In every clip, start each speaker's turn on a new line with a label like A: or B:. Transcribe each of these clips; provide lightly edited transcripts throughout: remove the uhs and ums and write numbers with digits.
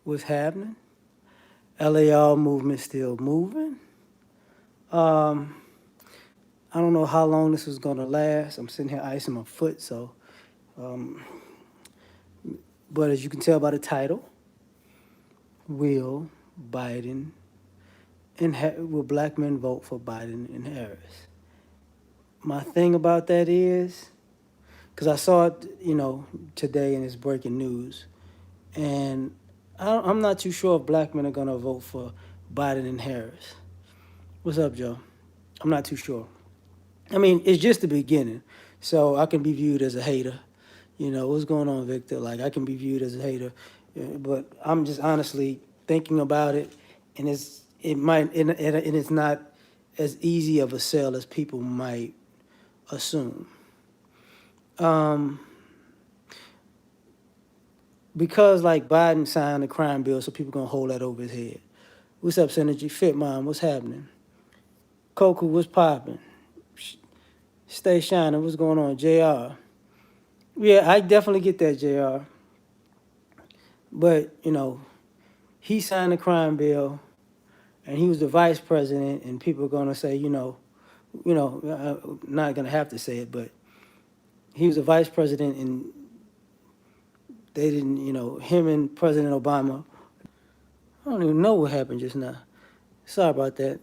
A: What's happening? L.A.R movement still moving. Um, I don't know how long this is gonna last. I'm sitting here icing my foot, so. Um, but as you can tell by the title, will Biden will black men vote for Biden and Harris? My thing about that is, because I saw it, today and it's breaking news, and I'm not too sure if black men are gonna vote for Biden and Harris. What's up, Joe? I'm not too sure. I mean, it's just the beginning, so I can be viewed as a hater. What's going on, Victor? Like, I can be viewed as a hater, but I'm just honestly thinking about it, and it's not as easy of a sell as people might assume. Um, because like Biden signed the crime bill, so people gonna hold that over his head. What's up, Synergy? Fit Mom, what's happening? Coco, what's popping? Stay shining, what's going on? JR. Yeah, I definitely get that, JR. But, he signed the crime bill and he was the vice president, and people are gonna say, not gonna have to say it, but he was the vice president, and they didn't, him and President Obama. I don't even know what happened just now. Sorry about that.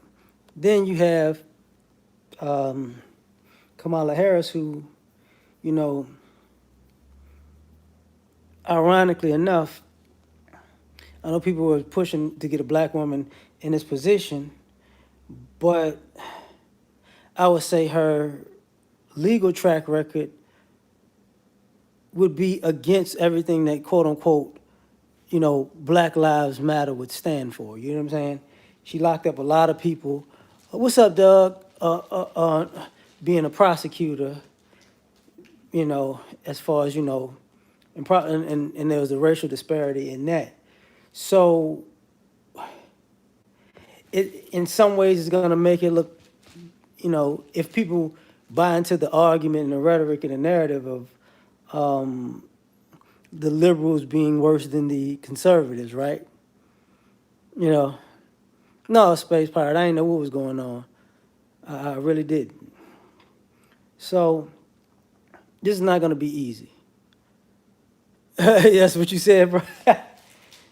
A: Then you have um, Kamala Harris, who, you know, ironically enough, I know people were pushing to get a black woman in this position, but I would say her legal track record would be against everything that quote unquote, Black Lives Matter would stand for. You know what I'm saying? She locked up a lot of people. What's up, Doug? Being a prosecutor, as far as, and there was a racial disparity in that. So it in some ways is going to make it look, if people buy into the argument and the rhetoric and the narrative of the liberals being worse than the conservatives, right? No, Space Pirate, I didn't know what was going on. I really didn't. So this is not going to be easy. That's what you said, bro.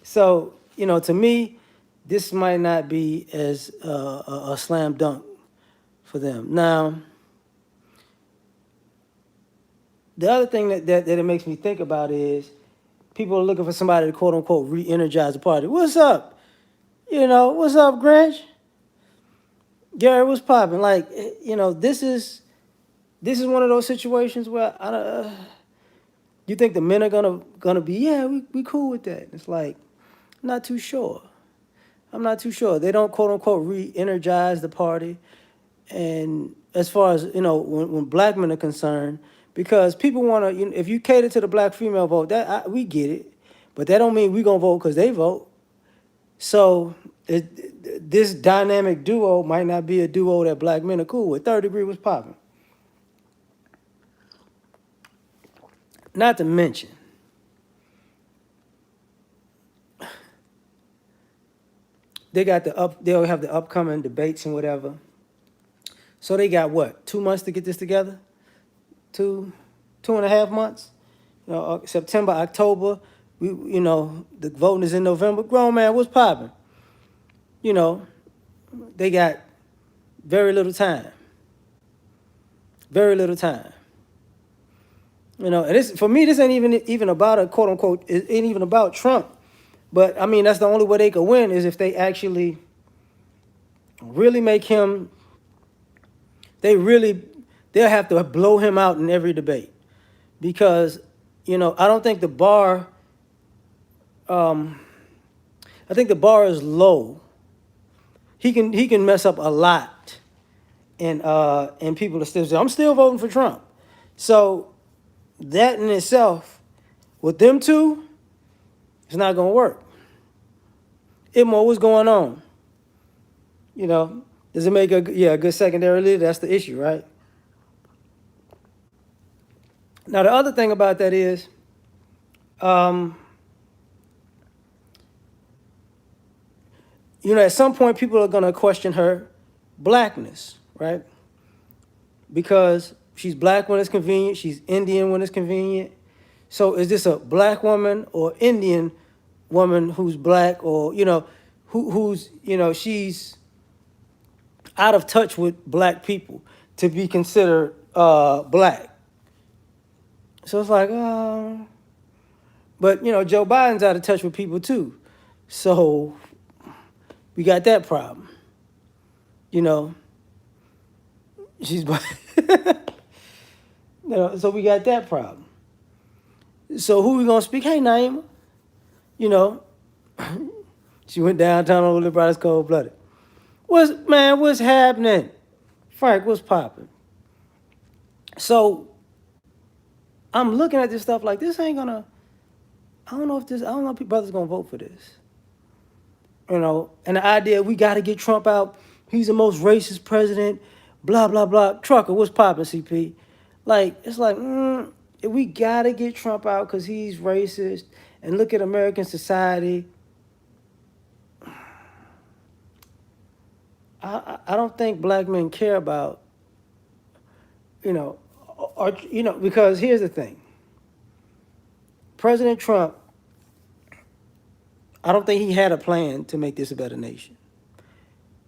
A: So, to me, this might not be as a slam dunk for them. Now, the other thing that it makes me think about is people are looking for somebody to quote unquote re-energize the party. What's up? What's up, Grinch? Gary, what's popping? Like, this is one of those situations where you think the men are gonna be, yeah, we cool with that. It's like, I'm not too sure. I'm not too sure. They don't quote unquote re-energize the party. And as far as when black men are concerned, because people want to, if you cater to the black female vote, we get it, but that don't mean we gonna vote because they vote. So this dynamic duo might not be a duo that black men are cool with. Third Degree was popping. Not to mention, they'll have the upcoming debates and whatever. So they got what, 2 months to get this together? 2.5 months? September, October. The voting is in November. Grown man, what's popping? They got very little time. Very little time. And this, for me, this ain't even about a quote unquote. It ain't even about Trump. But I mean, that's the only way they could win is if they actually really make him. They'll have to blow him out in every debate, because I don't think the bar. I think the bar is low. He can mess up a lot, and people are still saying, I'm still voting for Trump. So that in itself, with them two, it's not gonna work. Imo, what's going on? Does it make a good secondary leader? That's the issue, right? Now the other thing about that is, at some point people are going to question her blackness, right? Because she's black when it's convenient, she's Indian when it's convenient. So is this a black woman or Indian woman who's black, or who's she's out of touch with black people to be considered black? So it's like, but Joe Biden's out of touch with people too. So we got that problem. You know, she's black. So we got that problem. So who we gonna speak? Hey, Naima. You know, she went downtown on Little Brothers Cold Blooded. What's happening? Frank, what's popping? So I'm looking at this stuff like this ain't gonna. I don't know if brothers gonna vote for this. And the idea we got to get Trump out. He's the most racist president. Blah blah blah. Trucker, what's popping, CP? Like it's like we got to get Trump out because he's racist. And look at American society. I don't think black men care about because here's the thing. President Trump, I don't think he had a plan to make this a better nation.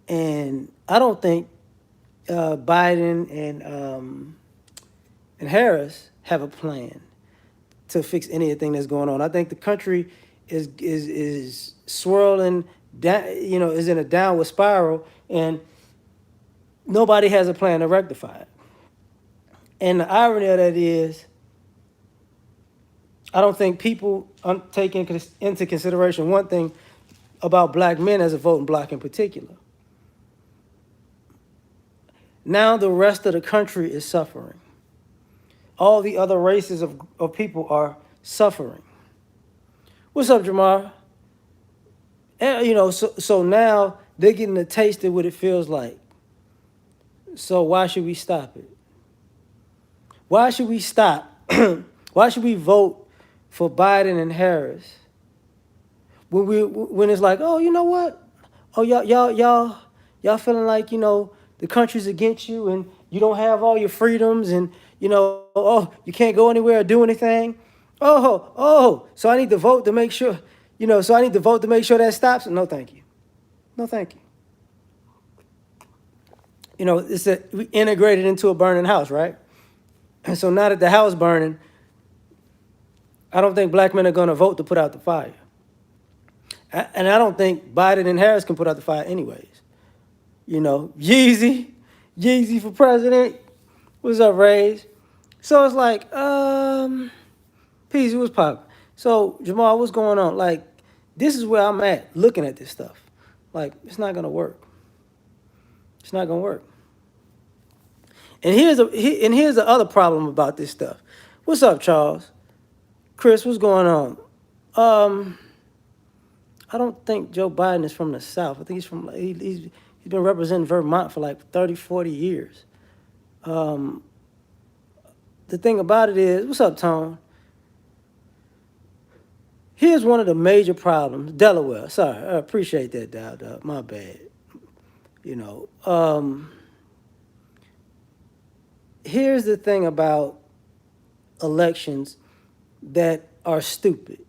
A: And I don't think Biden and Harris have a plan to fix anything that's going on. I think the country is swirling down, is in a downward spiral, and nobody has a plan to rectify it. And the irony of that is, I don't think people take into consideration one thing about black men as a voting bloc in particular. Now the rest of the country is suffering. All the other races of people are suffering. What's up, Jamar? And, so now they're getting a taste of what it feels like. So why should we stop it? Why should we stop? Why should we vote for Biden and Harris when it's like, oh, you know what? Oh, y'all feeling like the country's against you and you don't have all your freedoms and oh, you can't go anywhere or do anything. So I need to vote to make sure that stops. No, thank you. No, thank you. It's we integrated into a burning house, right? And so now that the house burning, I don't think black men are going to vote to put out the fire. And I don't think Biden and Harris can put out the fire anyways. Yeezy for president. What's up, Rays? So it's like, Peasy, what's popping? So, Jamal, what's going on? Like, this is where I'm at looking at this stuff. Like, it's not going to work. It's not going to work. And here's the other problem about this stuff. What's up, Charles? Chris, what's going on? I don't think Joe Biden is from the South. I think he's from he's been representing Vermont for like 30, 40 years. The thing about it is, what's up, Tone? Here's one of the major problems. Delaware. Sorry, I appreciate that, Dad. My bad. Here's the thing about elections that are stupid.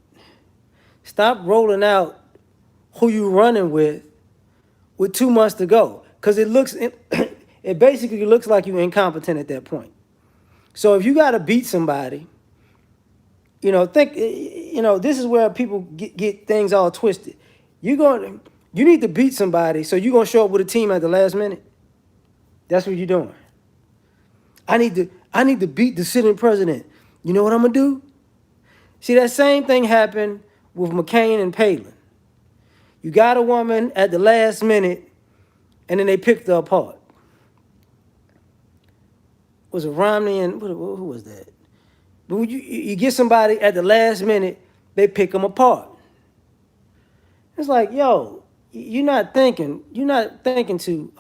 A: Stop rolling out who you running with 2 months to go, because it basically looks like you're incompetent at that point. So if you got to beat somebody, this is where people get things all twisted. You need to beat somebody, so you're gonna show up with a team at the last minute. That's what you're doing. I need to beat the sitting president. You know what I'm gonna do? See, that same thing happened with McCain and Palin. You got a woman at the last minute, and then they picked her apart. Was it Romney and who was that? But when you get somebody at the last minute, they pick them apart. It's like, yo, you're not thinking too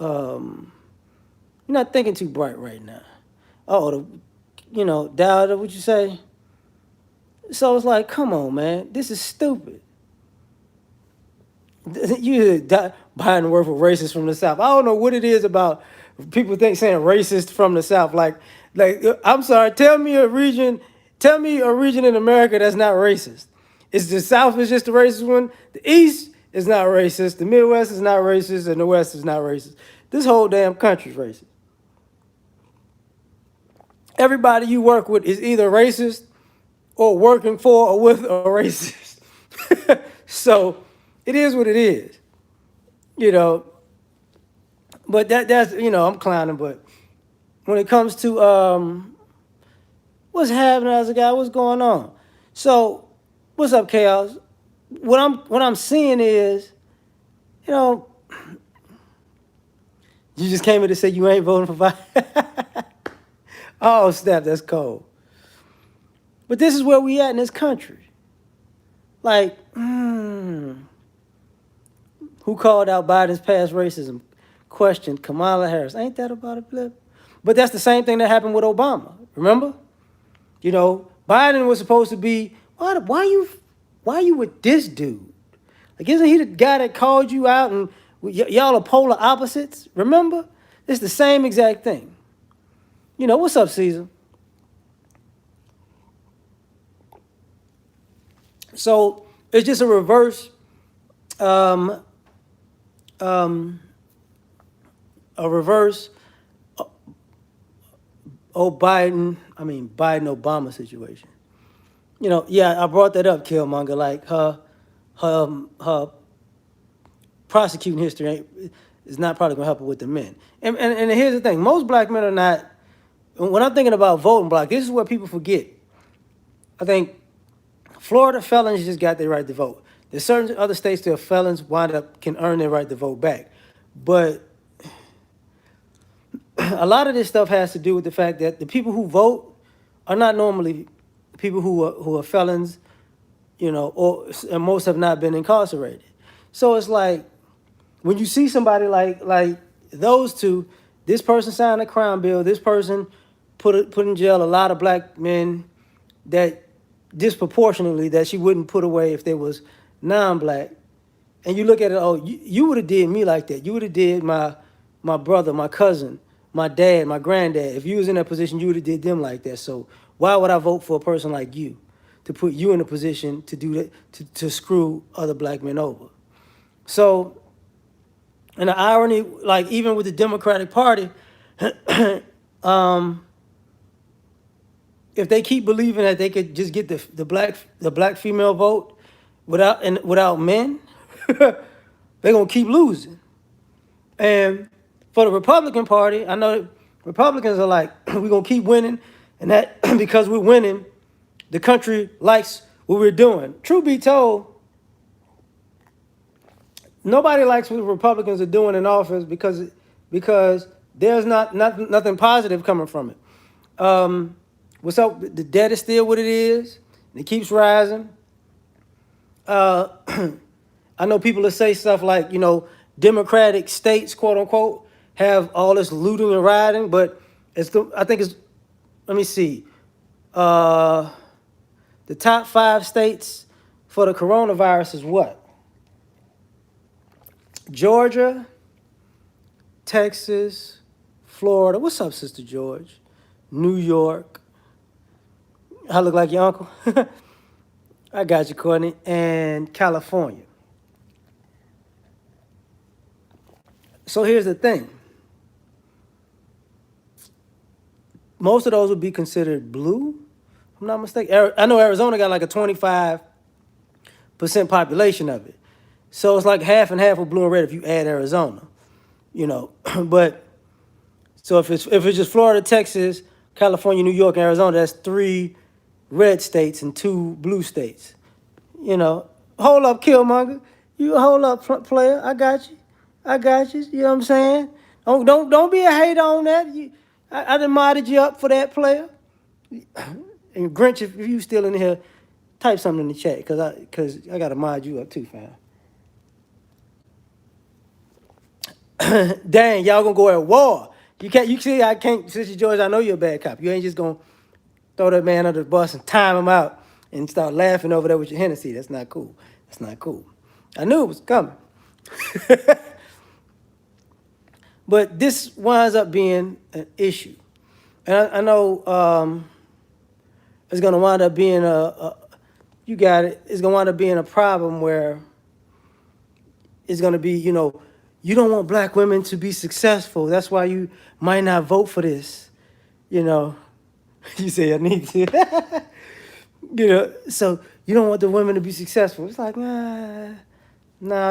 A: bright right now. Dowd, what you say? So it's like, come on, man, this is stupid. You Biden work for racists from the South. I don't know what it is about people think saying racist from the South. I'm sorry. Tell me a region in America that's not racist. Is the South is just the racist one? The East is not racist. The Midwest is not racist, and the West is not racist. This whole damn country's racist. Everybody you work with is either racist or working for or with a racist. So it is what it is, you know. But that's I'm clowning. But when it comes to what's happening as a guy, what's going on? So what's up, Chaos? What I'm seeing is, you know, you just came in to say you ain't voting for Biden. Oh snap, that's cold. But this is where we at in this country. Like, who called out Biden's past racism? Questioned Kamala Harris. Ain't that about a blip? But that's the same thing that happened with Obama. Remember? Biden was supposed to be. Why you with this dude? Like, isn't he the guy that called you out and y'all are polar opposites? Remember? It's the same exact thing. What's up, Caesar? So it's just a reverse, um, um, a reverse, Biden Obama situation. Yeah, I brought that up, Killmonger. Like her prosecuting history is not probably gonna help her with the men. And here's the thing: most black men are not. When I'm thinking about voting block, this is what people forget. I think Florida felons just got their right to vote. There's certain other states where felons can earn their right to vote back, but a lot of this stuff has to do with the fact that the people who vote are not normally people who are felons, and most have not been incarcerated. So it's like when you see somebody like those two, this person signed a crime bill, this person put in jail a lot of black men that disproportionately that she wouldn't put away if they was non-black. And you look at it, you would have did me like that. You would have did my brother, my cousin, my dad, my granddad. If you was in that position, you would have did them like that. So why would I vote for a person like you to put you in a position to do that, to screw other black men over? So, and the irony, like even with the Democratic Party, um, if they keep believing that they could just get the black female vote without men, they're gonna keep losing. And for the Republican Party, I know Republicans are like, we're gonna keep winning, and that because we're winning, the country likes what we're doing. Truth be told, nobody likes what the Republicans are doing in office because there's nothing positive coming from it. What's up? The debt is still what it is, and it keeps rising. Uh, I know people that say stuff like, Democratic states, quote unquote, have all this looting and rioting, but let me see. Uh, the top 5 states for the coronavirus is what? Georgia, Texas, Florida. What's up, Sister George? New York. I look like your uncle. I got you, Courtney. And California. So here's the thing. Most of those would be considered blue, if I'm not mistaken. I know Arizona got like a 25% population of it. So it's like half and half of blue and red if you add Arizona. But so if it's just Florida, Texas, California, New York, and Arizona, that's 3 red states and 2 blue states. Hold up, Killmonger. You hold up, player. I got you. I got you. You know what I'm saying? Don't be a hater on that. I done modded you up for that, player. And Grinch, if you still in here, type something in the chat because I gotta mod you up too, fam. Dang, y'all gonna go at war. You see, I can't, Sister George, I know you're a bad cop. You ain't just gonna throw that man under the bus and time him out and start laughing over there with your Hennessy. That's not cool. That's not cool. I knew it was coming. But this winds up being an issue. And I know it's going to wind up being you got it, it's going to wind up being a problem where it's going to be, you don't want black women to be successful. That's why you might not vote for this. You know, you say I need to. So you don't want the women to be successful. It's like, nah,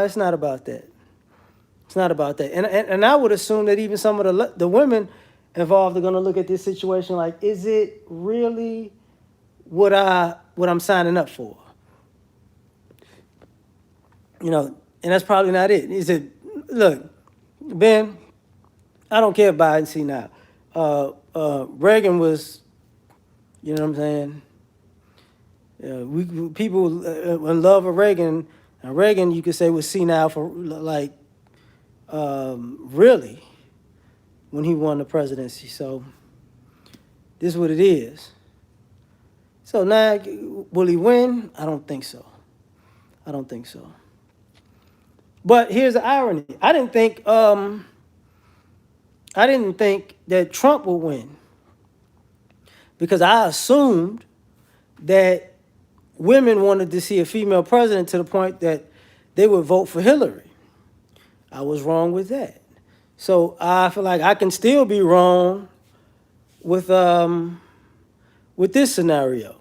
A: it's not about that. It's not about that. And I would assume that even some of the women involved are going to look at this situation like, is it really what I'm signing up for? And that's probably not it. He said, look, Ben, I don't care if Biden see now. Reagan was, you know what I'm saying? We people in love of Reagan, and Reagan you could say was senile for like really when he won the presidency. So this is what it is. So now will he win? I don't think so. I don't think so. But here's the irony. I didn't think that Trump would win because I assumed that women wanted to see a female president to the point that they would vote for Hillary. I was wrong with that. So I feel like I can still be wrong with this scenario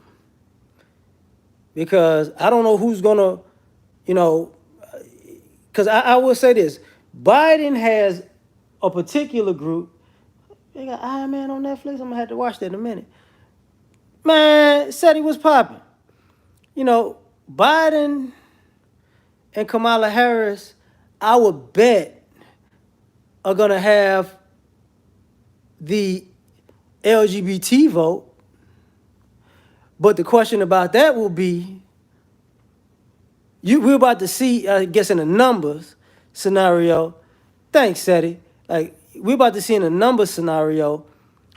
A: because I don't know who's gonna, because I will say this: Biden has a particular group. They got Iron Man on Netflix. I'm gonna have to watch that in a minute. Man, said he was popping. Biden and Kamala Harris, I would bet, are gonna have the LGBT vote. But the question about that will be, we're about to see, I guess, in a numbers scenario. Thanks, Seti. Like, we're about to see in a numbers scenario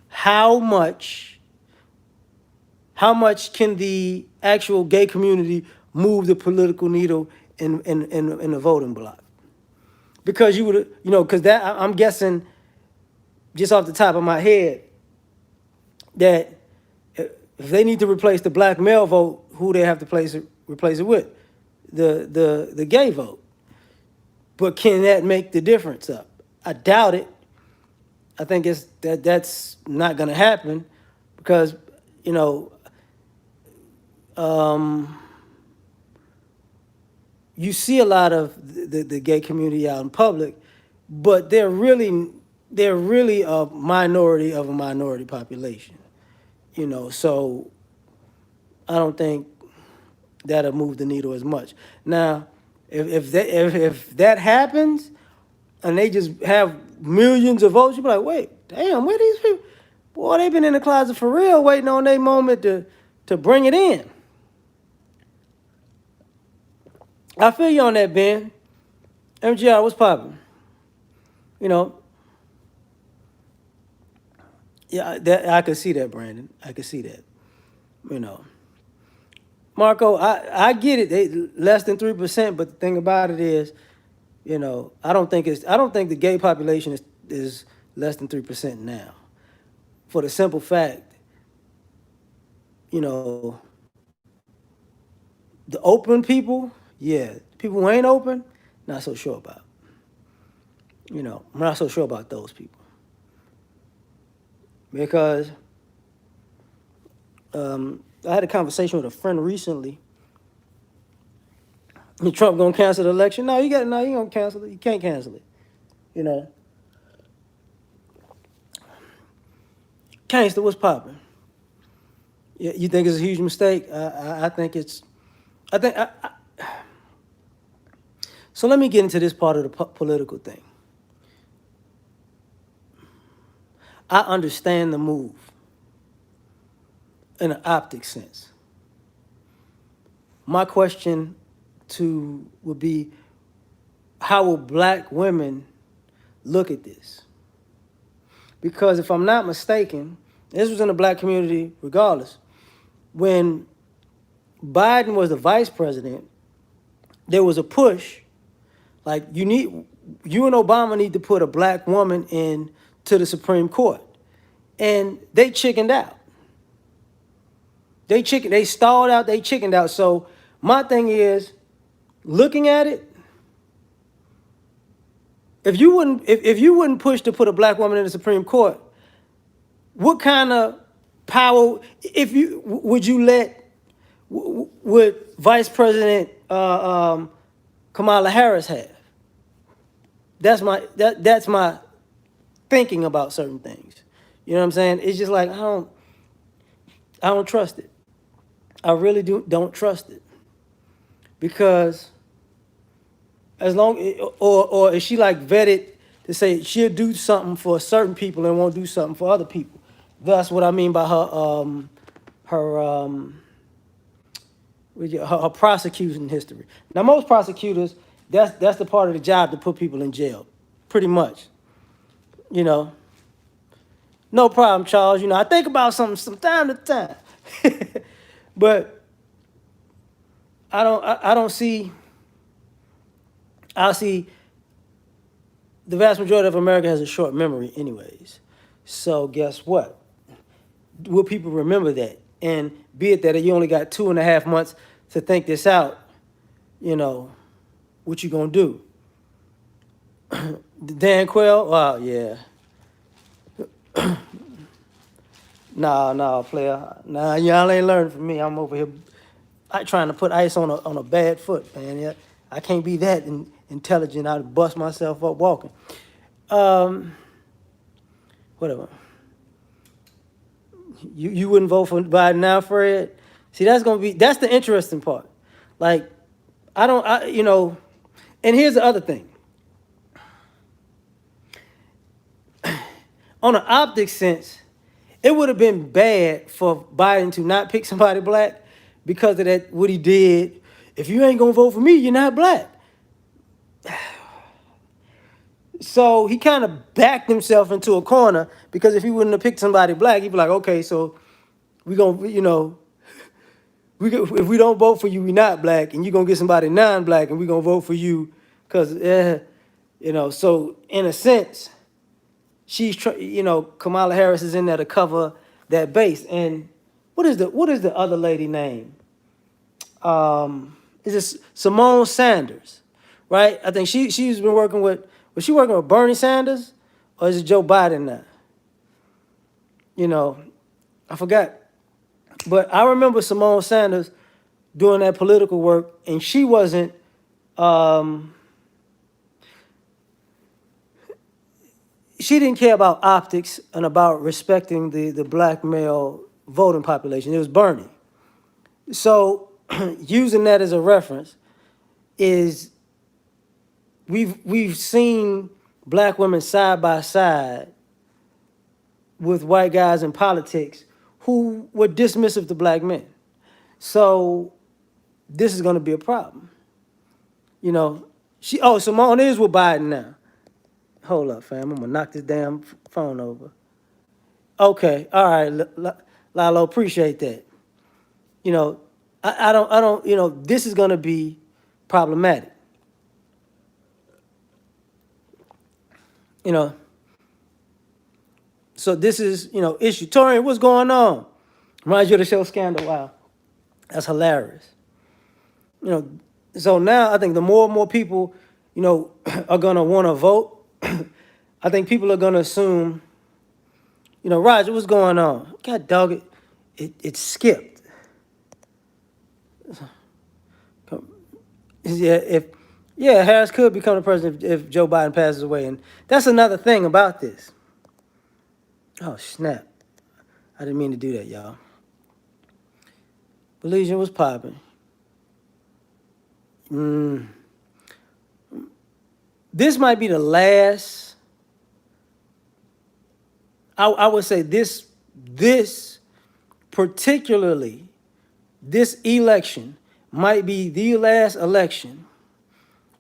A: how much can the actual gay community move the political needle in the voting block? Because because that I'm guessing just off the top of my head that if they need to replace the black male vote, who they have to replace it with? The gay vote. But can that make the difference up? I doubt it. I think that's not going to happen because you see a lot of the gay community out in public, but they're really a minority of a minority population. So I don't think that'll move the needle as much. Now, if that happens and they just have millions of votes, you'll be like, wait, damn, where these people? Boy, they've been in the closet for real, waiting on their moment to bring it in. I feel you on that, Ben. MGR, what's popping? Yeah, I could see that, Brandon. I could see that. Marco, I get it. They less than 3%, but the thing about it is, I don't think the gay population is less than 3% now. For the simple fact, the open people, yeah. People who ain't open, not so sure about. I'm not so sure about those people. Because I had a conversation with a friend recently. Trump gonna cancel the election? No, you gonna cancel it. You can't cancel it. Gangster, what's popping? You think it's a huge mistake? I think it's. So let me get into this part of the political thing. I understand the move in an optic sense. My question would be, how will black women look at this? Because if I'm not mistaken, this was in the black community regardless. When Biden was the vice president, there was a push Like you and Obama need to put a black woman in to the Supreme Court, and they chickened out. They stalled out. They chickened out. So my thing is, looking at it, if you wouldn't push to put a black woman in the Supreme Court, what kind of power if you would you let would Vice President Kamala Harris have? That's my thinking about certain things. You know what I'm saying? It's just like I don't trust it. I really don't trust it because as long or is she like vetted to say she'll do something for certain people and won't do something for other people? That's what I mean by her her prosecution history. Now most prosecutors, that's the part of the job to put people in jail, pretty much. You know, no problem, Charles. I think about something from time to time, but I don't see. I see the vast majority of America has a short memory, anyways. So guess what? Will people remember that? And be it that you only got 2.5 months to think this out, you know, what you gonna do? Dan Quayle? Oh yeah. Nah, player. Nah, y'all ain't learning from me. I'm over here trying to put ice on a bad foot, man. Yeah, I can't be that intelligent. I'd bust myself up walking. Um, Whatever. You wouldn't vote for Biden now, Fred? See, that's the interesting part. Like, and here's the other thing. On an optic sense, it would have been bad for Biden to not pick somebody black because of that what he did. If you ain't gonna vote for me, you're not black. So he kind of backed himself into a corner because if he wouldn't have picked somebody black, he'd be like, okay, so we gonna, if we don't vote for you, we not black, and you're gonna get somebody non-black, and we gonna vote for you because, So in a sense, Kamala Harris is in there to cover that base. And what is the other lady name? Is this Simone Sanders, right? I think she's been working with. Was she working with Bernie Sanders, or is it Joe Biden now? I forgot. But I remember Simone Sanders doing that political work, and she wasn't. She didn't care about optics and about respecting the black male voting population. It was Bernie. So using that as a reference is we've seen black women side by side with white guys in politics who were dismissive to black men. So this is going to be a problem. Simone is with Biden now. Hold up, fam. I'm gonna knock this damn phone over. Okay, all right, Lalo, appreciate that. I don't. This is gonna be problematic. So this is issue. Torian, what's going on? Reminds you of the show Scandal. Wow, that's hilarious. So now I think the more and more people, are gonna want to vote. I think people are gonna assume. Roger, what's going on? God dog it skipped. Harris could become the president if Joe Biden passes away, and that's another thing about this. Oh snap! I didn't mean to do that, y'all. Belizian was popping. This might be the last. I would say this particularly, this election might be the last election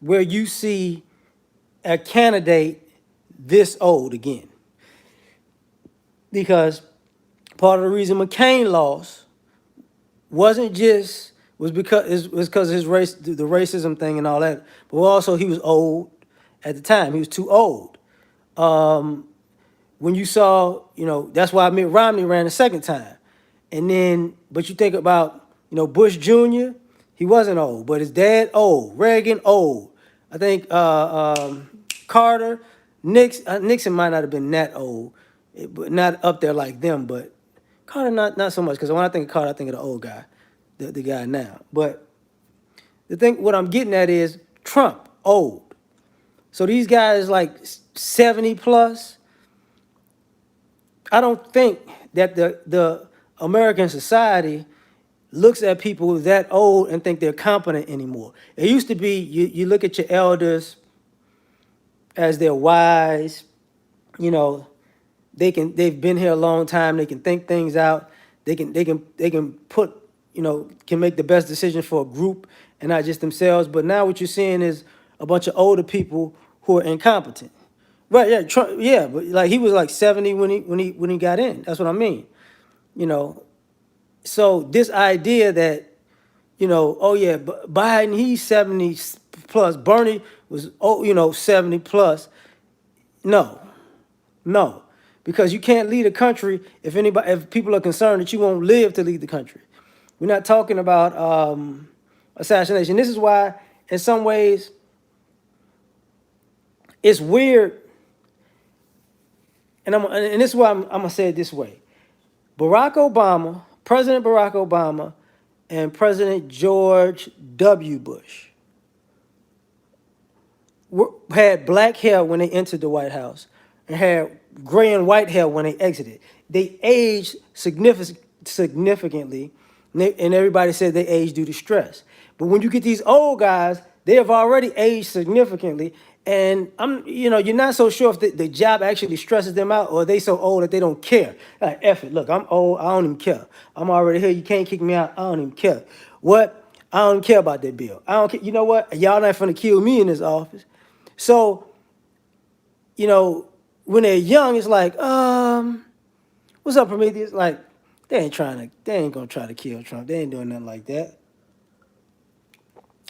A: where you see a candidate this old again. Because part of the reason McCain lost wasn't just was because his race, the racism thing and all that. But also he was old at the time. He was too old. Um, when you saw, that's why Mitt Romney ran the second time. And then, but you think about, Bush Jr., he wasn't old, but his dad old, Reagan old. I think Carter, Nixon might not have been that old, but not up there like them. But Carter, not so much, because when I think of Carter, I think of the old guy, the guy now. But what I'm getting at is Trump old. So these guys like 70 plus. I don't think that the American society looks at people that old and think they're competent anymore. It used to be you look at your elders as they're wise, you know, they've been here a long time, they can think things out, they can put, can make the best decision for a group and not just themselves. But now what you're seeing is a bunch of older people who are incompetent. Right, yeah, Trump, yeah, but like he was like 70 when he got in. That's what I mean. You know, so this idea that, oh yeah, Biden, he's 70 plus, Bernie was, 70 plus. No, no, because you can't lead a country if people are concerned that you won't live to lead the country. We're not talking about assassination. This is why, in some ways, it's weird, and this is why I'm gonna say it this way. President Barack Obama, and President George W. Bush had black hair when they entered the White House and had gray and white hair when they exited. They aged significantly, and everybody said they aged due to stress. But when you get these old guys, they have already aged significantly, and you're not so sure if the job actually stresses them out, or are they so old that they don't care. Like, F it, look, I'm old, I don't even care. I'm already here, you can't kick me out, I don't even care. What? I don't care about that bill. I don't care. You know what? Y'all not finna kill me in this office. So, when they're young, it's like, what's up, Prometheus? Like, they ain't gonna try to kill Trump. They ain't doing nothing like that.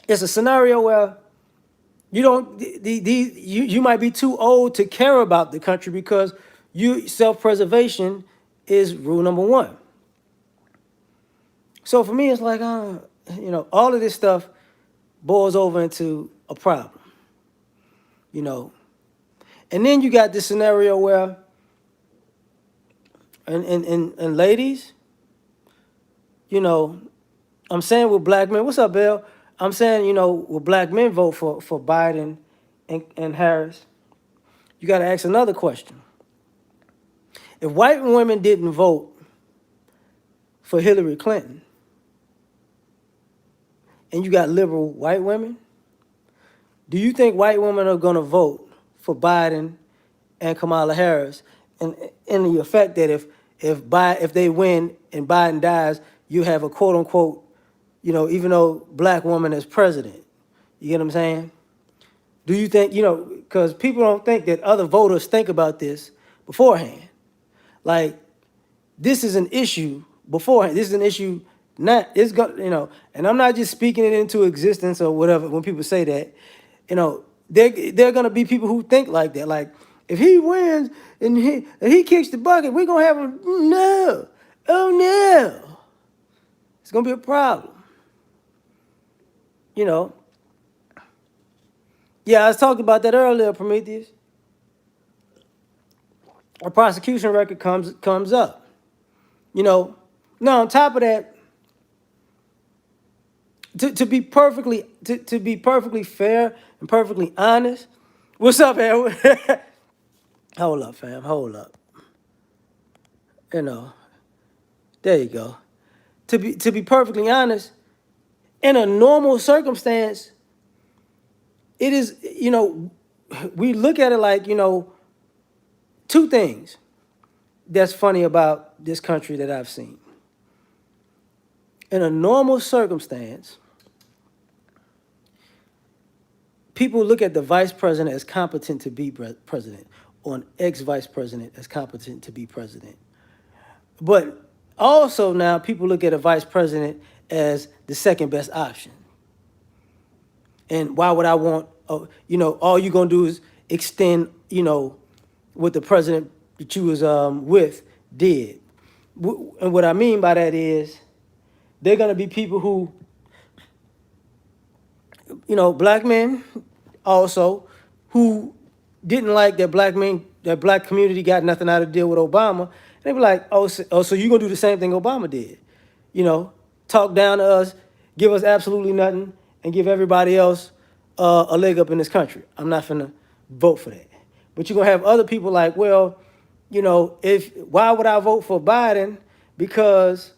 A: It's a scenario where you don't, you might be too old to care about the country because self-preservation is rule number one. So for me, it's like, all of this stuff boils over into a problem, And then you got this scenario where, and ladies, I'm saying with black men, what's up, Bill? I'm saying, will black men vote for Biden and Harris? You got to ask another question. If white women didn't vote for Hillary Clinton, and you got liberal white women, do you think white women are going to vote for Biden and Kamala Harris, and in the effect that if they win and Biden dies, you have a quote unquote, even though black woman is president? You get what I'm saying? Do you think, because people don't think that other voters think about this beforehand. Like, this is an issue beforehand. This is an issue not, it's going, and I'm not just speaking it into existence or whatever when people say that, they're going to be people who think like that. Like, if he wins and he kicks the bucket, we're going to have a, no, oh no. It's going to be a problem. Yeah, I was talking about that earlier, Prometheus. A prosecution record comes up. Now on top of that, to be perfectly fair and perfectly honest, what's up, Edward? Hold up, fam. Hold up. There you go. To be perfectly honest, in a normal circumstance, it is, we look at it like, two things that's funny about this country that I've seen. In a normal circumstance, people look at the vice president as competent to be president, or an ex-vice president as competent to be president. But also now people look at a vice president as the second best option. And why would I want, all you're going to do is extend, what the president that you was with did. And what I mean by that is they're going to be people who, black men also, who didn't like that that black community got nothing out of the deal with Obama. They be like, so you're going to do the same thing Obama did. Talk down to us, give us absolutely nothing, and give everybody else a leg up in this country. I'm not finna vote for that. But you're going to have other people like, well, why would I vote for Biden? Because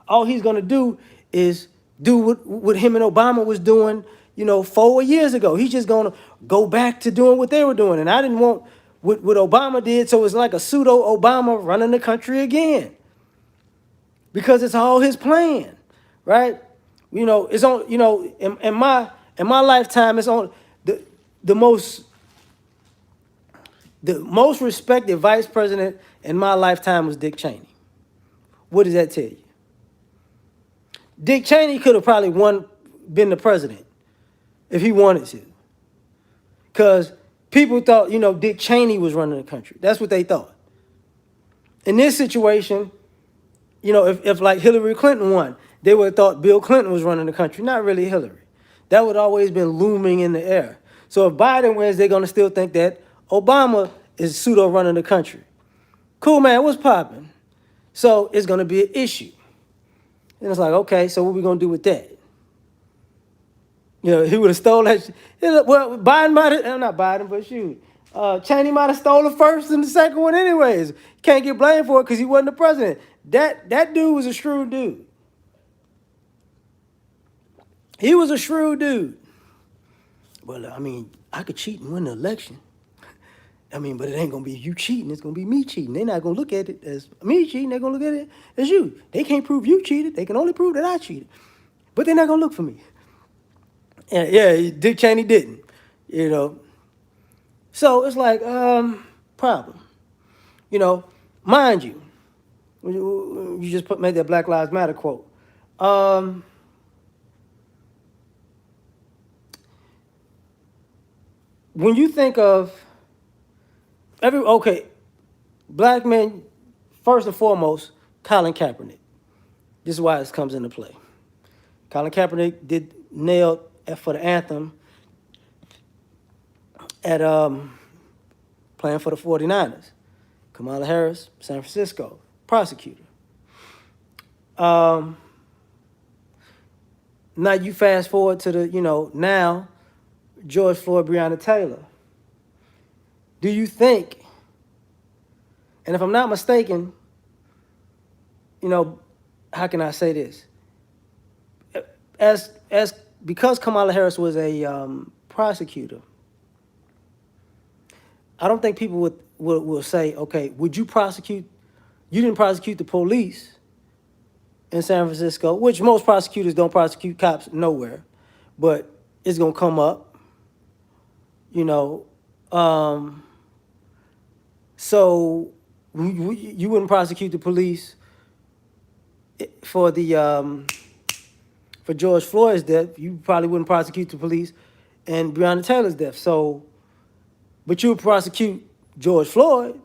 A: all he's going to do is do what him and Obama was doing, 4 years ago. He's just going to go back to doing what they were doing. And I didn't want what Obama did, so it's like a pseudo Obama running the country again. Because it's all his plan, right? It's on, in my lifetime, it's on the most respected vice president in my lifetime was Dick Cheney. What does that tell you? Dick Cheney could have probably been the president if he wanted to. Because people thought, Dick Cheney was running the country. That's what they thought. In this situation, if like Hillary Clinton won, they would have thought Bill Clinton was running the country, not really Hillary. That would always been looming in the air. So if Biden wins, they're going to still think that Obama is pseudo running the country. Cool, man, what's popping? So it's going to be an issue. And it's like, okay, so what are we going to do with that? He would have stole that. Well, Biden might have, not Biden, but shoot. Cheney might have stole the first and the second one anyways. Can't get blamed for it because he wasn't the president. That dude was a shrewd dude. He was a shrewd dude. Well, I could cheat and win the election. But it ain't going to be you cheating. It's going to be me cheating. They're not going to look at it as me cheating. They're going to look at it as you. They can't prove you cheated. They can only prove that I cheated. But they're not going to look for me. Yeah, Dick Cheney didn't, So it's like, problem. Mind you, you just made that Black Lives Matter quote. When you think of black men, first and foremost, Colin Kaepernick. This is why this comes into play. Colin Kaepernick did nail for the anthem at playing for the 49ers. Kamala Harris, San Francisco, prosecutor. Now you fast forward to the, now George Floyd, Breonna Taylor. Do you think, and if I'm not mistaken, how can I say this? Because Kamala Harris was a prosecutor, I don't think people will say, okay, would you prosecute? You didn't prosecute the police in San Francisco, which most prosecutors don't prosecute cops nowhere, but it's gonna come up, So you wouldn't prosecute the police for for George Floyd's death. You probably wouldn't prosecute the police and Breonna Taylor's death. So, but you would prosecute George Floyd.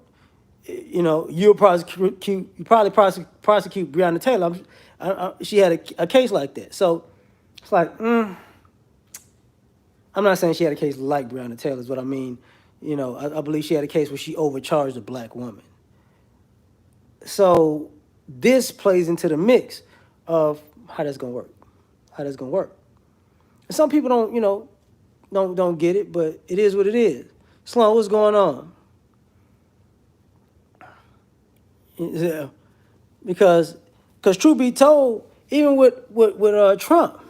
A: You probably prosecute Breonna Taylor. She had a case like that. So it's like, I'm not saying she had a case like Breonna Taylor, is what I mean. I believe she had a case where she overcharged a black woman. So this plays into the mix of how that's gonna work. And some people don't get it, but it is what it is. Sloan, what's going on? Yeah. Because truth be told, even with Trump,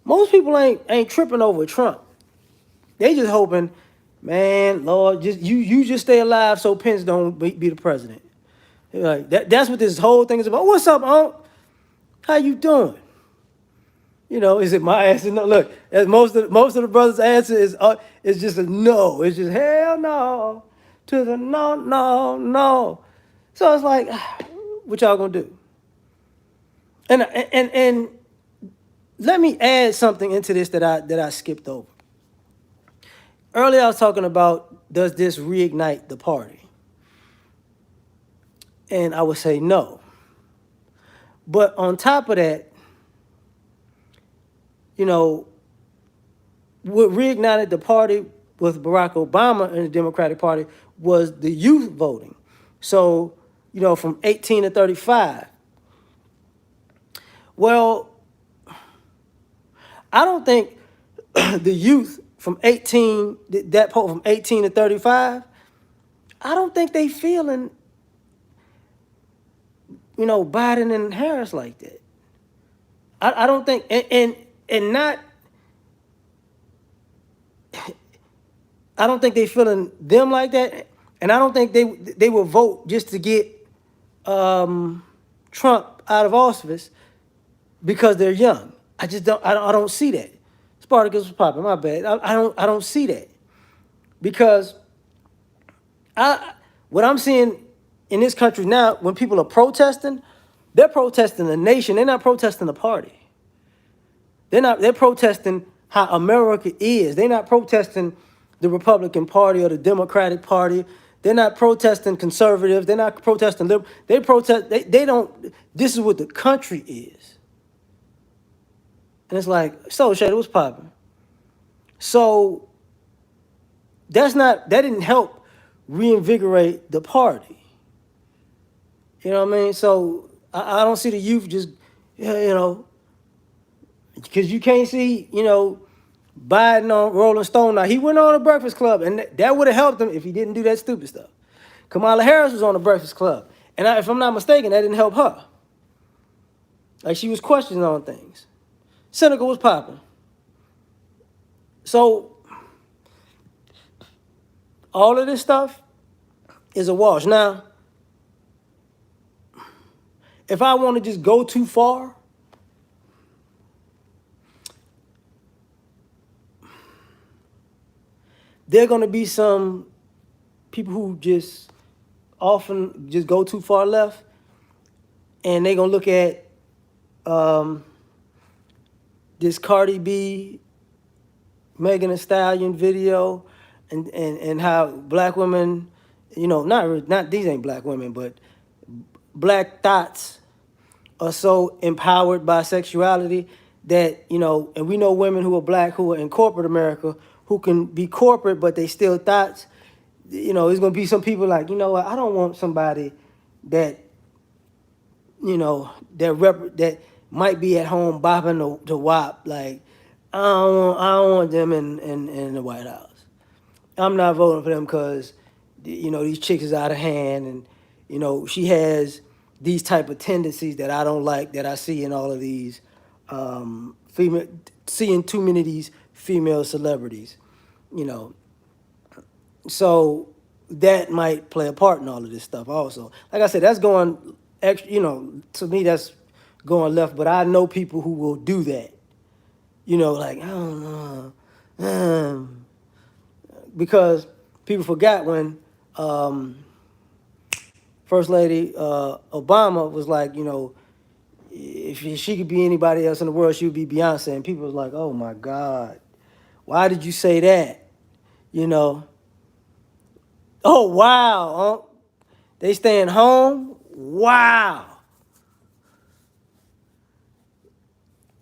A: most people ain't tripping over Trump. They just hoping, man, Lord, just you just stay alive so Pence don't be the president. Like that's what this whole thing is about. What's up, Unc? How you doing? Is it my answer? No, look, as most of the brothers' answer is just a no. It's just hell no to the no, no, no. So it's like, what y'all gonna do? And let me add something into this that I skipped over. Earlier I was talking about, does this reignite the party? And I would say no. But on top of that, you know, what reignited the party with Barack Obama and the Democratic Party was the youth voting. So, from 18 to 35. Well, I don't think the youth from 18, that poll from 18 to 35, I don't think they feeling, Biden and Harris like that. I don't think, and not, I don't think they feeling them like that, and I don't think they will vote just to get Trump out of office because they're young. I just don't. I don't see that. Spartacus was popping. My bad. I don't see that because what I'm seeing in this country now, when people are protesting, they're protesting the nation. They're not protesting the party. They're protesting how America is. They're not protesting the Republican Party or the Democratic Party. They're not protesting conservatives. They're not protesting liberal. They protest. They don't. This is what the country is. And it's like, so Shady, what's popping? So that didn't help reinvigorate the party. You know what I mean? So I don't see the youth just, because you can't see, Biden on Rolling Stone. Now, he went on a Breakfast Club, and that would have helped him if he didn't do that stupid stuff. Kamala Harris was on the Breakfast Club, and if I'm not mistaken, that didn't help her. Like, she was questioning on things. Seneca was popping. So, all of this stuff is a wash. Now, if I want to just go too far, there are going to be some people who just often just go too far left, and they're going to look at this Cardi B, Megan Thee Stallion video, and how black women, not these ain't black women, but black thoughts are so empowered by sexuality that, and we know women who are black who are in corporate America who can be corporate, but they still thoughts. There's going to be some people like, what, I don't want somebody that, that might be at home bopping the WAP. Like, I don't want them in the White House. I'm not voting for them because, these chicks is out of hand, and, she has these type of tendencies that I don't like, that I see in all of these female, seeing too many of these female celebrities, So that might play a part in all of this stuff also. Like I said, that's going extra, to me that's going left, but I know people who will do that. Like, I don't know. Because people forgot when First Lady Obama was like, if she could be anybody else in the world, she would be Beyonce. And people was like, oh my God, why did you say that? Oh, wow. They staying home? Wow.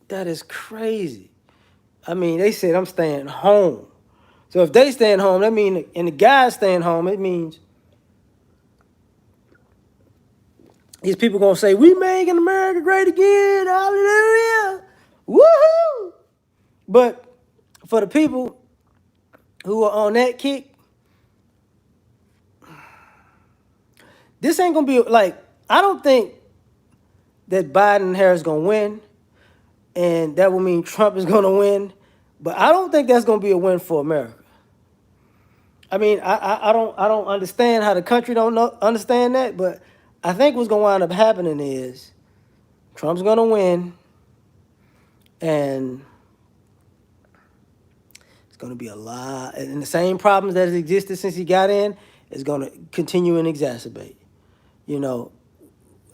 A: That is crazy. I mean, they said I'm staying home. So if they staying home, that means, and the guys staying home, it means these people gonna say, we making America great again, hallelujah, woohoo. But for the people who are on that kick, this ain't gonna be like, I don't think that Biden and Harris gonna win, and that will mean Trump is gonna win, but I don't think that's gonna be a win for America. I mean, I don't understand how the country don't understand that, but I think what's gonna wind up happening is Trump's gonna win, and it's gonna be a lot, and the same problems that has existed since he got in is gonna continue and exacerbate.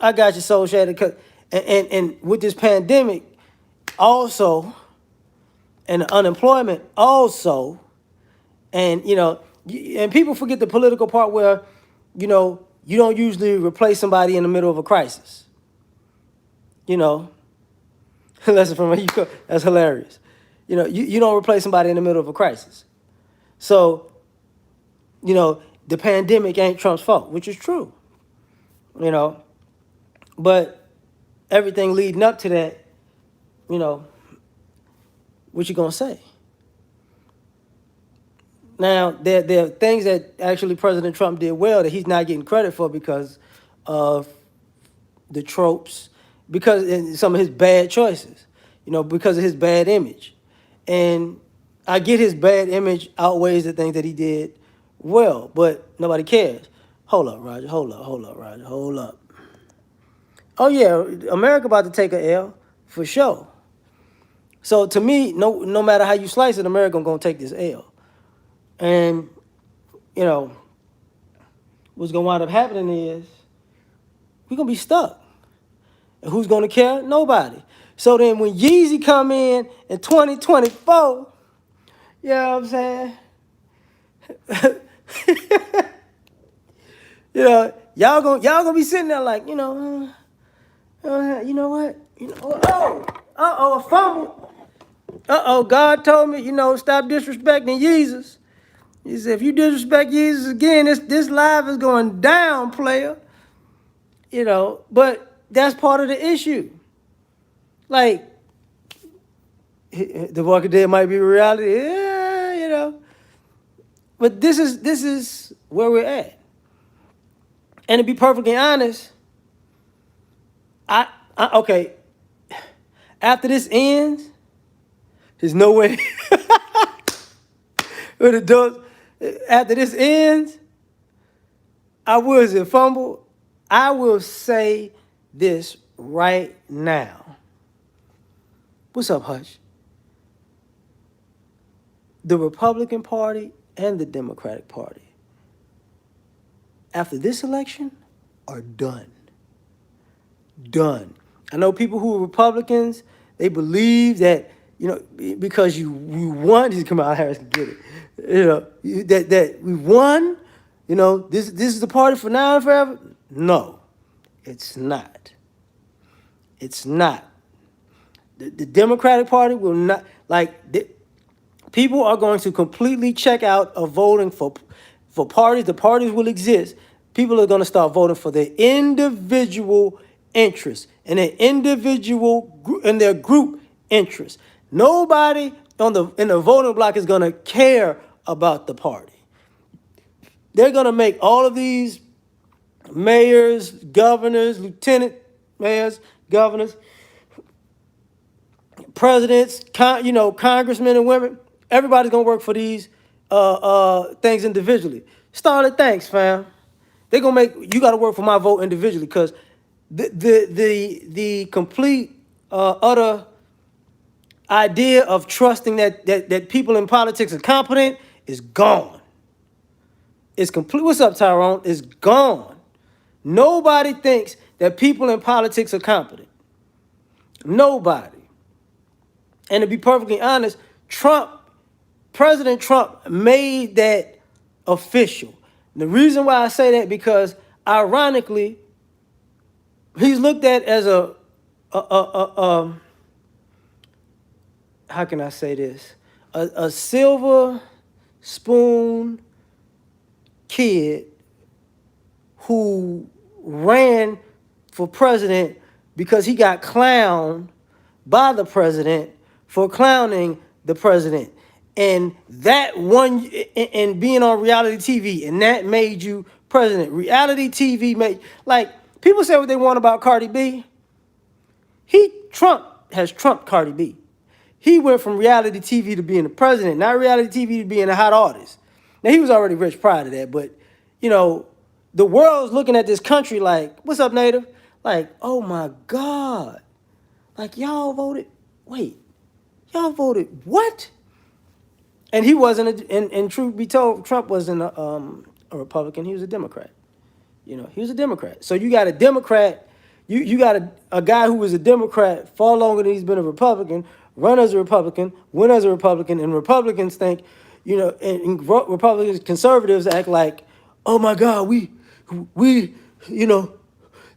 A: I got you, Soul Shader. And with this pandemic also, and the unemployment also, and and people forget the political part where, you don't usually replace somebody in the middle of a crisis. Lesson from you. That's hilarious. You don't replace somebody in the middle of a crisis. So, the pandemic ain't Trump's fault, which is true. But everything leading up to that, you know, what you gonna say? Now, there are things that actually President Trump did well that he's not getting credit for because of the tropes, because and some of his bad choices, because of his bad image. And I get his bad image outweighs the things that he did well, but nobody cares. Hold up, Roger. Hold up, Roger. Hold up. Oh yeah, America about to take a L for sure. So to me, no matter how you slice it, America gonna take this L. And you know what's gonna wind up happening is we're gonna be stuck. And who's gonna care? Nobody. So then when Yeezy come in 2024, you know what I'm saying? Y'all gonna be sitting there like, you know what? A fumble. God told me, stop disrespecting Jesus. He said, if you disrespect Jesus again, this live is going down, player. But that's part of the issue. Like, The Walking Dead might be reality, yeah. But this is where we're at. And to be perfectly honest, okay, after this ends, there's no way. When it does, after this ends, I will fumble. I will say this right now. What's up, Hutch? The Republican Party and the Democratic Party, after this election, are done. Done. I know people who are Republicans, they believe that, because you won, just come out, Harris can get it. That we won, this is the party for now and forever. No, it's not. It's not. The Democratic Party will not, people are going to completely check out of voting for parties. The parties will exist. People are going to start voting for their individual interests and their group interests. Nobody in the voting block is going to care about the party. They're going to make all of these mayors, governors, lieutenant mayors, governors, presidents, congressmen and women. Everybody's gonna work for these things individually. Starlet, thanks, fam. They're gonna make you got to work for my vote individually because the complete utter idea of trusting that people in politics are competent is gone. It's complete. What's up, Tyrone? It's gone. Nobody thinks that people in politics are competent. Nobody. And to be perfectly honest, President Trump made that official. And the reason why I say that because, ironically, he's looked at as how can I say this? A silver spoon kid who ran for president because he got clowned by the president for clowning the president. And that one, and being on reality TV, and that made you president. Reality TV made, people say what they want about Cardi B. Trump has trumped Cardi B. He went from reality TV to being the president, not reality TV to being a hot artist. Now, he was already rich prior to that, but, the world's looking at this country like, what's up, Native? Like, oh my God. Like, y'all voted what? And he wasn't, and truth be told, Trump wasn't a Republican. He was a Democrat. He was a Democrat. So you got a Democrat, You got a guy who was a Democrat far longer than he's been a Republican, run as a Republican, win as a Republican, and Republicans think, Republicans, conservatives act like, oh my God, we, you know,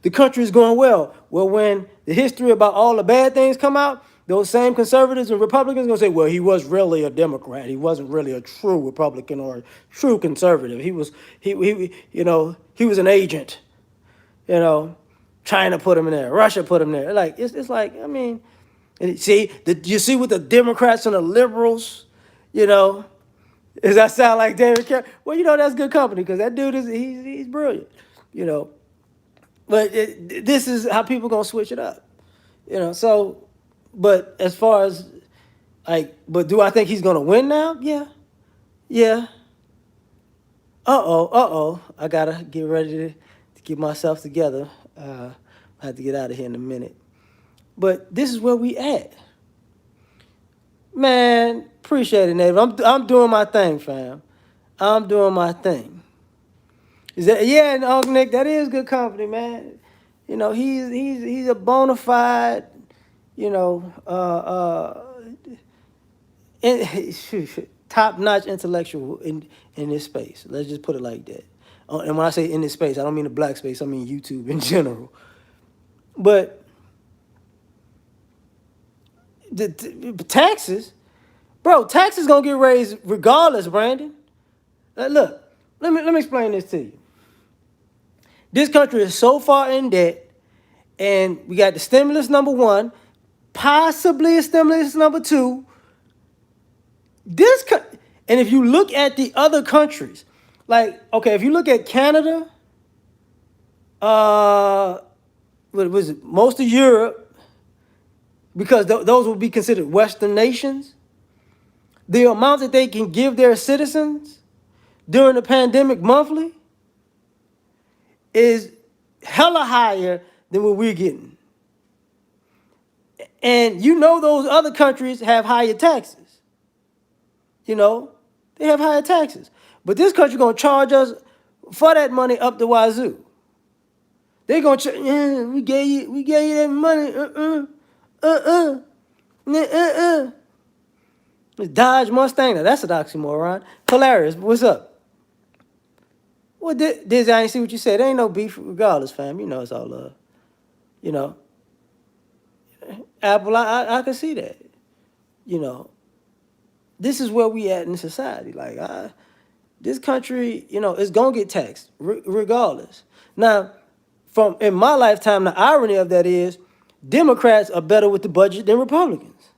A: the country is going well. Well, when the history about all the bad things come out, those same conservatives and Republicans are gonna say, well, he was really a Democrat. He wasn't really a true Republican or a true conservative. He was an agent, you know. China put him in there. Russia put him there. Like it's like, I mean, you see with the Democrats and the liberals, you know, does that sound like David Cameron? Well, that's good company because that dude he's brilliant, you know. But this is how people gonna switch it up, So, but as far as but do I think he's gonna win now? Yeah, yeah. I gotta get ready to get myself together. I have to get out of here in a minute. But this is where we at. Man, appreciate it, Nate. I'm doing my thing, fam. I'm doing my thing. Is that yeah, and Uncle Nick, that is good company, man. He's a bona fide, you know, top notch intellectual in this space. Let's just put it like that. And when I say in this space, I don't mean the black space. I mean YouTube in general. But the taxes, bro, taxes gonna get raised regardless, Brandon. Look, let me explain this to you. This country is so far in debt, and we got the stimulus number one, possibly a stimulus number two. And if you look at the other countries, okay, if you look at Canada, what was it? Most of Europe, because those would be considered Western nations. The amount that they can give their citizens during the pandemic monthly is hella higher than what we're getting. And those other countries have higher taxes. They have higher taxes. But this country gonna charge us for that money up the wazoo. They gonna we gave you that money. It's Dodge Mustang. Now that's an oxymoron. Hilarious. What's up? Well, Dizzy, I ain't see what you said. There ain't no beef regardless, fam. It's all love. Apple, I can see that. This is where we at in society. This country, it's gonna get taxed regardless. Now, in my lifetime, the irony of that is Democrats are better with the budget than Republicans.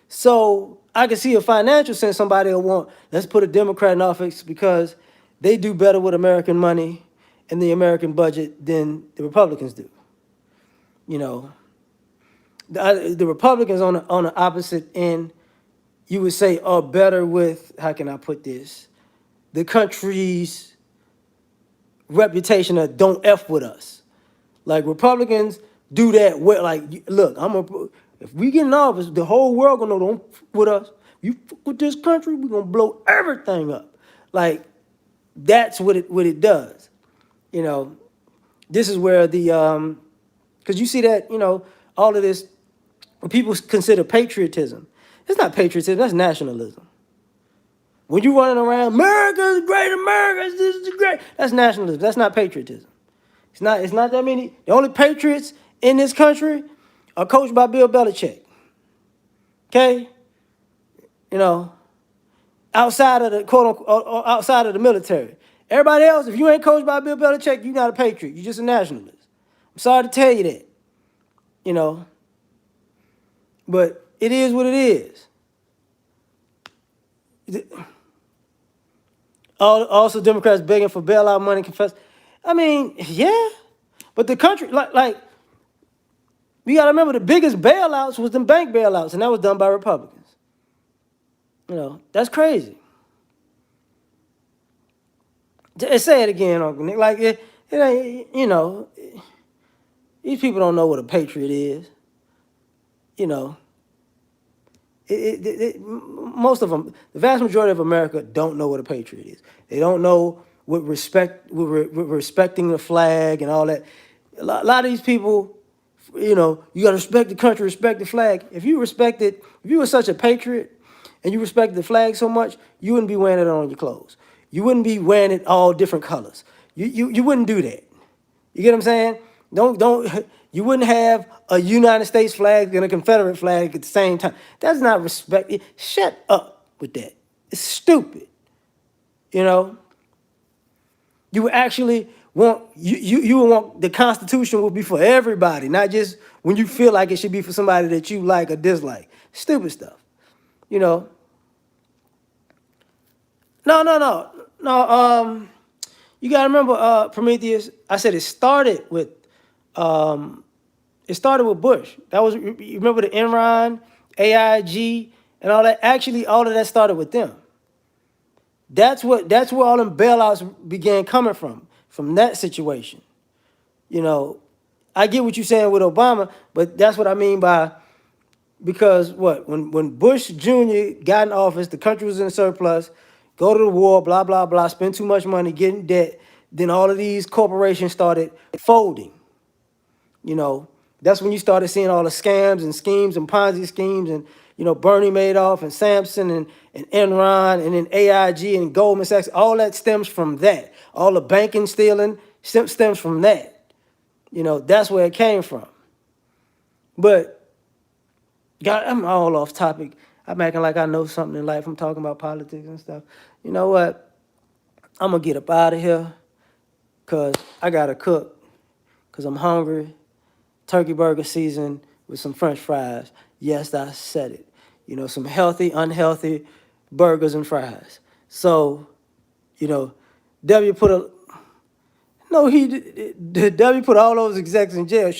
A: So I can see a financial sense somebody will want, let's put a Democrat in office because they do better with American money and the American budget than the Republicans do. The Republicans on the opposite end, you would say, are better with, how can I put this, the country's reputation of don't F with us. Like Republicans do that well. Look, if we get in office, the whole world gonna know don't F with us. You fuck with this country, we're gonna blow everything up. That's what it does. This is where the because you see that, all of this, what people consider patriotism. It's not patriotism, that's nationalism. When you running around, America's great, this is great. That's nationalism. That's not patriotism. It's not that many. The only patriots in this country are coached by Bill Belichick. Okay? Outside of the outside of the military. Everybody else, if you ain't coached by Bill Belichick, you're not a patriot. You're just a nationalist. I'm sorry to tell you that. But it is what it is. Also, Democrats begging for bailout money. I mean, yeah, but the country, we got to remember the biggest bailouts was the bank bailouts, and that was done by Republicans. That's crazy. Say it again, Uncle Nick. It ain't, these people don't know what a patriot is. Most of them, the vast majority of America don't know what a patriot is. They don't know what respecting the flag and all that. A lot of these people, You know, you got to respect the country, respect the flag. If you were such a patriot and you respected the flag so much, you wouldn't be wearing it on your clothes. You wouldn't be wearing it all different colors. You wouldn't do that. You get what I'm saying? Don't you wouldn't have a United States flag and a Confederate flag at the same time. That's not respect. Shut up with that. It's stupid. You know, you would actually want you would want the Constitution would be for everybody, not just when you feel like it should be for somebody that you like or dislike. Stupid stuff. You know. No. You gotta remember, Prometheus. I said um, it started with Bush. That was you remember the Enron, AIG, and all that. Actually, all of that started with them. That's where all them bailouts began coming from that situation. You know, I get what you're saying with Obama, but that's what I mean by because what when Bush Jr. got in office, the country was in surplus, go to the war, blah blah blah, spend too much money, get in debt. Then all of these corporations started folding. You know, that's when you started seeing all the scams and schemes and Ponzi schemes and Bernie Madoff and Sampson and Enron and then AIG and Goldman Sachs. All that stems from that. All the banking stealing stems from that. You know, that's where it came from. But God, I'm all off topic. I'm acting like I know something in life. I'm talking about politics and stuff. You know what? I'm gonna get up out of here because I gotta cook because I'm hungry. Turkey burger season with some French fries. Yes, I said it. You know, some healthy, unhealthy burgers and fries. So, you know, W put a no. W put all those execs in jail.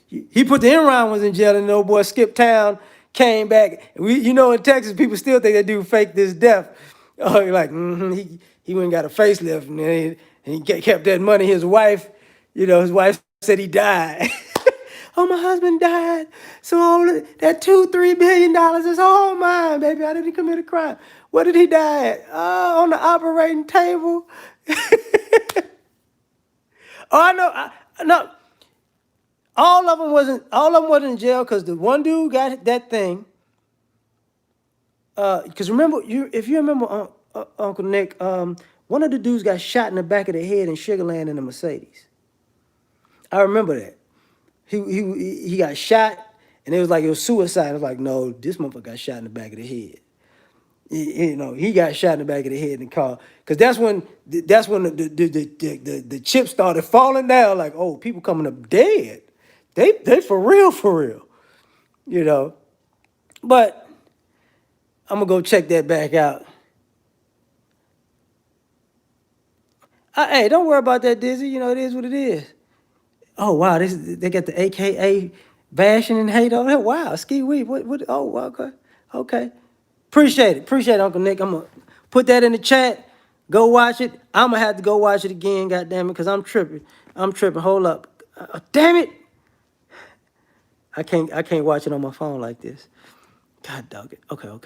A: He put the Enron ones in jail, and the old boy skipped town, came back. In Texas, people still think that dude faked this death. Oh, you're like, he went and got a facelift, and he kept that money. His wife said he died. Oh, my husband died. So all that $2-3 billion is all mine, baby. I didn't commit a crime. Where did he die at? On the operating table. Oh, I know. No, all of them wasn't in jail because the one dude got that thing. Because remember, if you remember, Uncle Nick, one of the dudes got shot in the back of the head in Sugarland in a Mercedes. I remember that. He got shot, and it was like it was suicide. I was like, no, this motherfucker got shot in the back of the head. He got shot in the back of the head in the car. Because that's when the chips started falling down. Like, oh, people coming up dead. They for real, for real. You know. But I'm gonna go check that back out. Hey, don't worry about that, Dizzy. You know, it is what it is. Oh wow, they got the AKA bashing and hate on that. Wow, ski weed. What? Oh, wow, okay. Appreciate it, Uncle Nick. I'm gonna put that in the chat. Go watch it. I'm gonna have to go watch it again. God damn it, because I'm tripping. Hold up. Damn it. I can't watch it on my phone like this. God dog it. Okay. I'm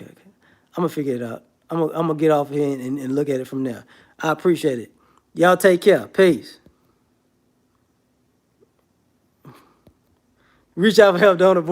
A: gonna figure it out. I'm gonna get off here and look at it from there. I appreciate it. Y'all take care. Peace. Reach out for help, don't avoid.